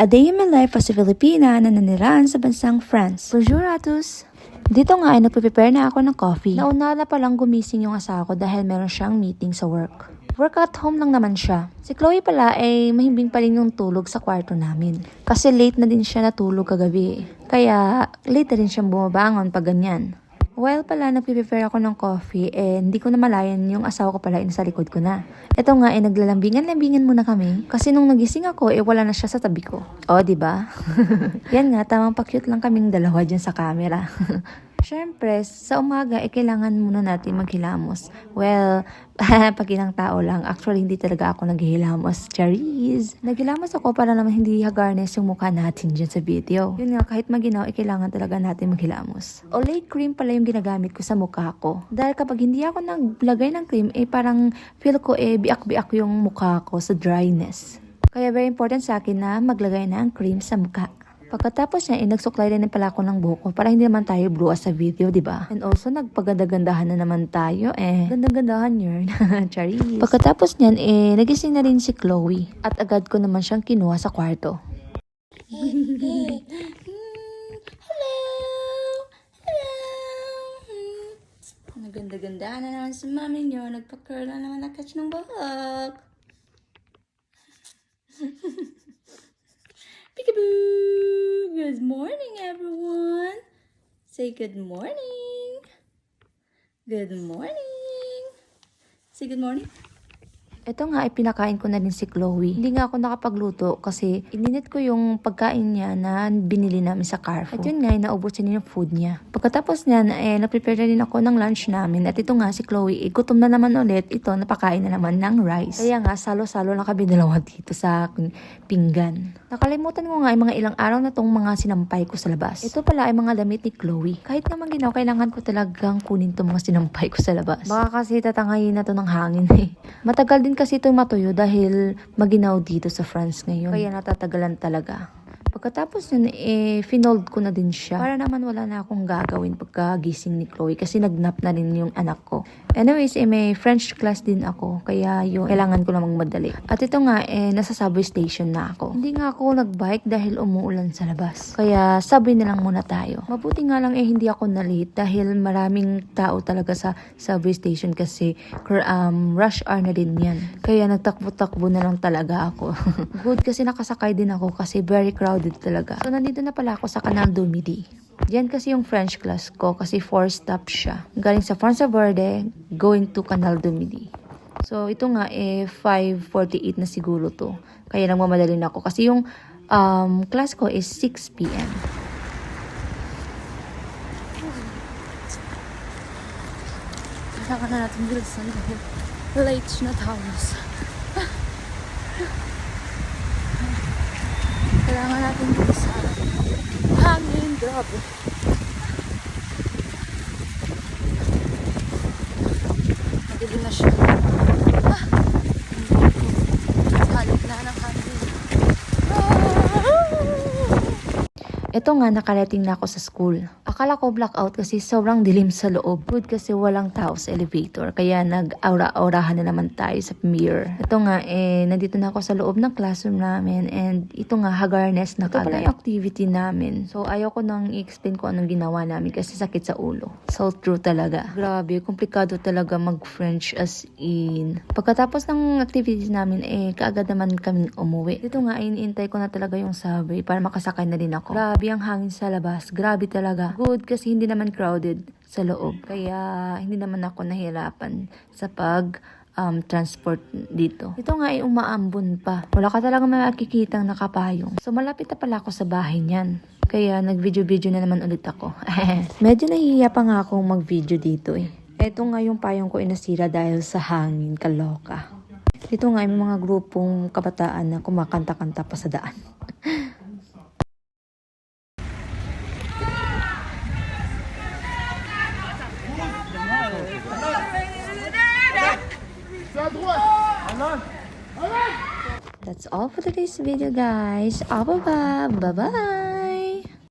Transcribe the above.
A day in my life as a Filipina na nanirahan sa bansang France. Bonjour à tous! Dito nga ay nagpe-prepare na ako ng coffee. Nauna na palang gumising yung asawa ko dahil meron siyang meeting sa work. Work at home lang naman siya. Si Chloe pala ay mahimbing pa rin yung tulog sa kwarto namin. Kasi late na din siya natulog kagabi. Kaya late na din siyang bumabangon pag ganyan. While pala nagpe-prepare ako ng coffee, hindi ko na malayan yung asawa ko pala nasa likod ko na. Ito nga naglalambingan-lambingan muna kami. Kasi nung nagising ako, wala na siya sa tabi ko. O, diba? Yan nga, tamang pa-cute lang kaming dalawa dyan sa camera. Siyempre, sa umaga, kailangan muna natin maghilamos. Well, pag ilang tao lang. Actually, hindi talaga ako naghihilamos. Charis! Naghilamos ako para naman hindi hagarnes yung mukha natin dyan sa video. Yun nga, kahit maginaw, kailangan talaga natin maghilamos. Olay cream pala yung ginagamit ko sa mukha ko. Dahil kapag hindi ako naglagay ng cream, parang feel ko biak-biak yung mukha ko sa dryness. Kaya very important sa akin na maglagay ng cream sa mukha. Pagkatapos niya, nagsuklay rin pala ako ng buhok ko para hindi naman tayo blue as sa video, diba? And also, nagpaganda-gandahan na naman tayo, Ganda-gandahan yun. Charis. Pagkatapos niyan, nagising na rin si Chloe. At agad ko naman siyang kinuha sa kwarto. Hello! Hello! Naganda-gandahan na naman si mami niyo. Nagpa-curl na naman nakatch ng buhok. Peekaboo! Good morning, everyone. Say good morning. Good morning. Say good morning. Ito nga ay pinakain ko na din si Chloe. Hindi nga ako nakapagluto kasi ininit ko yung pagkain niya na binili namin sa Carrefour. At yun nga, naubusin niya yung food niya. Pagkatapos niyan, nag-prepare na din ako ng lunch namin. At ito nga, si Chloe, gutom na naman ulit. Ito, napakain na naman ng rice. Kaya nga, salo-salo na kami dalawa dito sa aking pinggan. Nakalimutan ko nga ay mga ilang araw na tong mga sinampay ko sa labas. Ito pala ay mga damit ni Chloe. Kahit naman ginaw, kailangan ko talagang kunin tong mga sinampay ko sa labas. Baka kasi tatangayin na to ng hangin Matagal din kasi ito matuyo dahil maginaw dito sa France ngayon. Kaya natatagalan talaga. Pagkatapos yun, finold ko na din siya. Para naman wala na akong gagawin pagkagising ni Chloe kasi nagnap na rin yung anak ko. Anyways, may French class din ako. Kaya yun, kailangan ko namang madali. At ito nga, nasa subway station na ako. Hindi nga ako nagbike dahil umuulan sa labas. Kaya subway na lang muna tayo. Mabuti nga lang hindi ako na-late dahil maraming tao talaga sa subway station kasi rush hour na din yan. Kaya nagtakbo-takbo na lang talaga ako. Good kasi nakasakay din ako kasi very crowded talaga. So, nandito na pala ako sa Canal du Midi. Diyan kasi yung French class ko kasi 4 stops siya. Galing sa France Verde, going to Canal du Midi. So, ito nga 5:48 na siguro to. Kaya nagmamadali na ako kasi yung class ko is 6 p.m. Kailangan na natin bilisan dahil late na tayo. Kailangan natin bilisan. Hangin, grabe. Madilim na siya. Halip na ng hangin. Ito nga, nakarating na ako sa school. Akala ko blackout kasi sobrang dilim sa loob. Good kasi walang tao sa elevator. Kaya nag-aura-aurahan na naman tayo sa mirror. Ito nga, nandito na ako sa loob ng classroom namin. And ito nga, hagarness na kagad. Ito pala yung activity namin. So, ayaw ko nang i-explain ko anong ginawa namin kasi sakit sa ulo. So, true talaga. Grabe, komplikado talaga mag-French as in. Pagkatapos ng activities namin, kaagad naman kaming umuwi. Ito nga, iniintay ko na talaga yung subway para makasakay na din ako. Grabe ang hangin sa labas. Grabe talaga. Good kasi hindi naman crowded sa loob. Kaya hindi naman ako nahirapan sa transport dito. Ito nga ay umaambon pa. Wala ka talaga makikitang nakapayong. So malapit na pala ako sa bahay niyan. Kaya nag-video-video na naman ulit ako. Medyo nahihiya pa nga akong mag-video dito Ito nga yung payong ko nasira dahil sa hangin. Kaloka. Dito nga ay mga grupong kabataan na kumakanta-kanta pa sa daan. That's all for today's video, guys. Bye-bye.